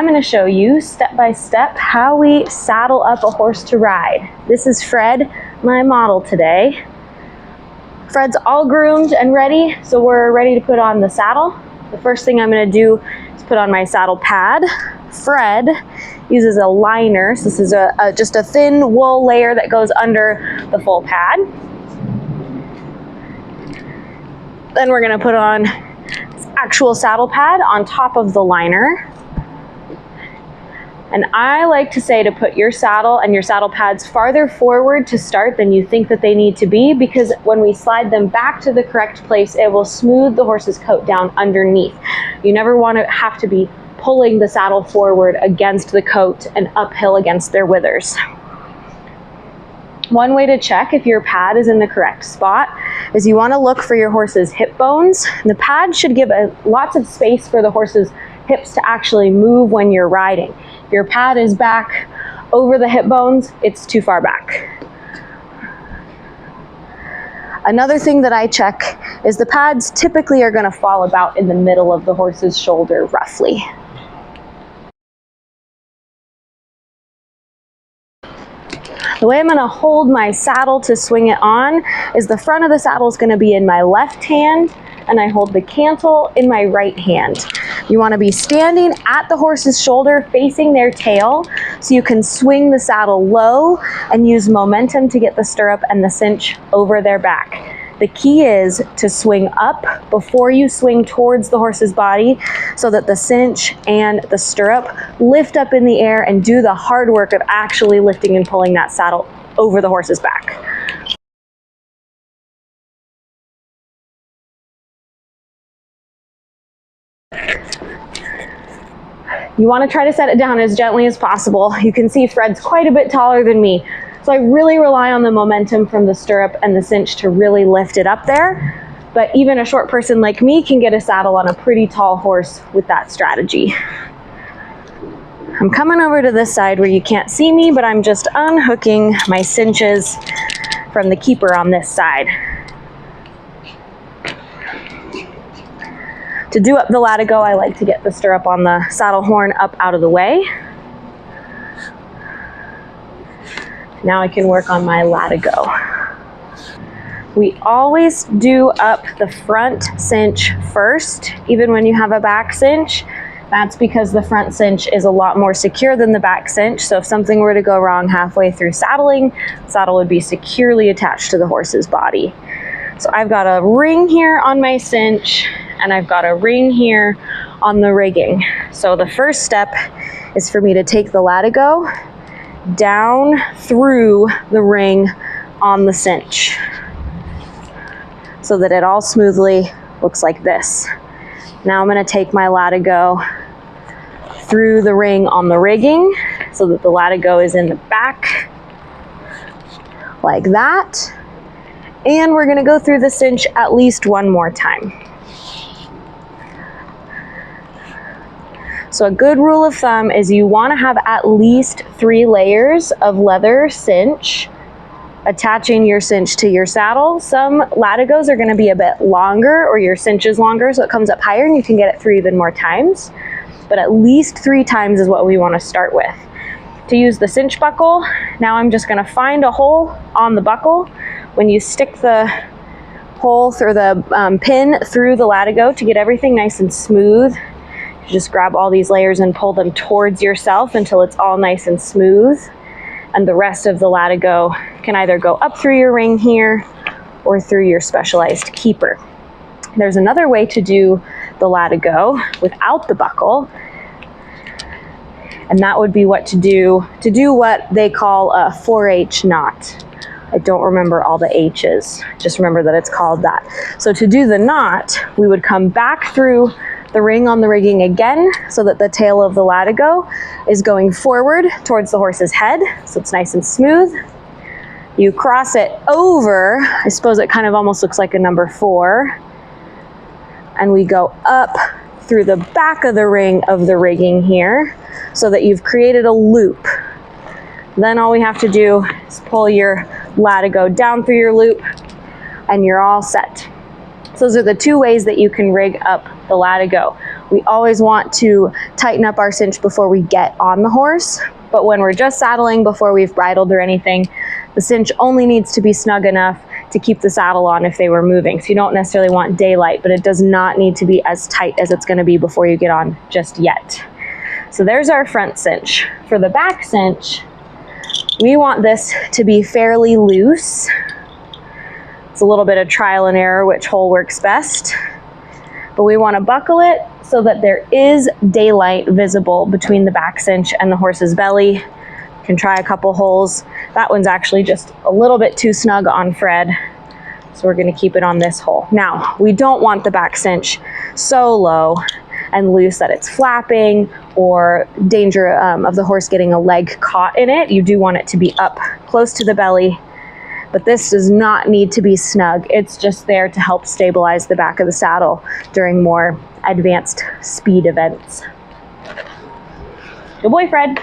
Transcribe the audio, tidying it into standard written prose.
going to show you step by step how we saddle up a horse to ride. This is Fred, my model today. Fred's all groomed and ready, so we're ready to put on the saddle. The first thing I'm going to do is put on my saddle pad. Fred uses a liner, so this is just a thin wool layer that goes under the full pad. Then we're going to put on this actual saddle pad on top of the liner. And I like to say to put your saddle and your saddle pads farther forward to start than you think that they need to be, because when we slide them back to the correct place, it will smooth the horse's coat down underneath. You never want to have to be pulling the saddle forward against the coat and uphill against their withers. One way to check if your pad is in the correct spot is you want to look for your horse's hip bones. The pad should give lots of space for the horse's hips to actually move when you're riding. If your pad is back over the hip bones, it's too far back. Another thing that I check is the pads typically are going to fall about in the middle of the horse's shoulder, roughly. The way I'm going to hold my saddle to swing it on is the front of the saddle is going to be in my left hand, and I hold the cantle in my right hand. You want to be standing at the horse's shoulder facing their tail so you can swing the saddle low and use momentum to get the stirrup and the cinch over their back. The key is to swing up before you swing towards the horse's body so that the cinch and the stirrup lift up in the air and do the hard work of actually lifting and pulling that saddle over the horse's back. You want to try to set it down as gently as possible. You can see Fred's quite a bit taller than me, so I really rely on the momentum from the stirrup and the cinch to really lift it up there. But even a short person like me can get a saddle on a pretty tall horse with that strategy. I'm coming over to this side where you can't see me, but I'm just unhooking my cinches from the keeper on this side. To do up the latigo, I like to get the stirrup on the saddle horn up out of the way. Now I can work on my latigo. We always do up the front cinch first, even when you have a back cinch. That's because the front cinch is a lot more secure than the back cinch, so if something were to go wrong halfway through saddling, the saddle would be securely attached to the horse's body. So I've got a ring here on my cinch, and I've got a ring here on the rigging. So the first step is for me to take the latigo down through the ring on the cinch so that it all smoothly looks like this. Now I'm going to take my latigo through the ring on the rigging so that the latigo is in the back like that. And we're going to go through the cinch at least one more time. So a good rule of thumb is you want to have at least 3 layers of leather cinch attaching your cinch to your saddle. Some latigos are going to be a bit longer, or your cinch is longer, so it comes up higher and you can get it through even more times. But at least 3 times is what we want to start with. To use the cinch buckle, now I'm just going to find a hole on the buckle. When you stick the hole through the pin through the latigo to get everything nice and smooth, you just grab all these layers and pull them towards yourself until it's all nice and smooth. And the rest of the latigo can either go up through your ring here or through your specialized keeper. There's another way to do the latigo without the buckle, and that would be what to do what they call a 4H knot. I don't remember all the H's, just remember that it's called that. So to do the knot, we would come back through the ring on the rigging again so that the tail of the latigo is going forward towards the horse's head, so it's nice and smooth. You cross it over, I suppose it kind of almost looks like a number 4, and we go up through the back of the ring of the rigging here so that you've created a loop. Then all we have to do is pull your latigo down through your loop and you're all set. So those are the 2 ways that you can rig up the latigo. We always want to tighten up our cinch before we get on the horse, but when we're just saddling before we've bridled or anything, the cinch only needs to be snug enough to keep the saddle on if they were moving. So you don't necessarily want daylight, but it does not need to be as tight as it's going to be before you get on just yet. So there's our front cinch. For the back cinch, we want this to be fairly loose. It's a little bit of trial and error which hole works best, but we want to buckle it so that there is daylight visible between the back cinch and the horse's belly. You can try a couple holes. That one's actually just a little bit too snug on Fred, so we're going to keep it on this hole. Now, we don't want the back cinch so low and loose that it's flapping or danger of the horse getting a leg caught in it. You do want it to be up close to the belly, but this does not need to be snug. It's just there to help stabilize the back of the saddle during more advanced speed events. Good boy, Fred.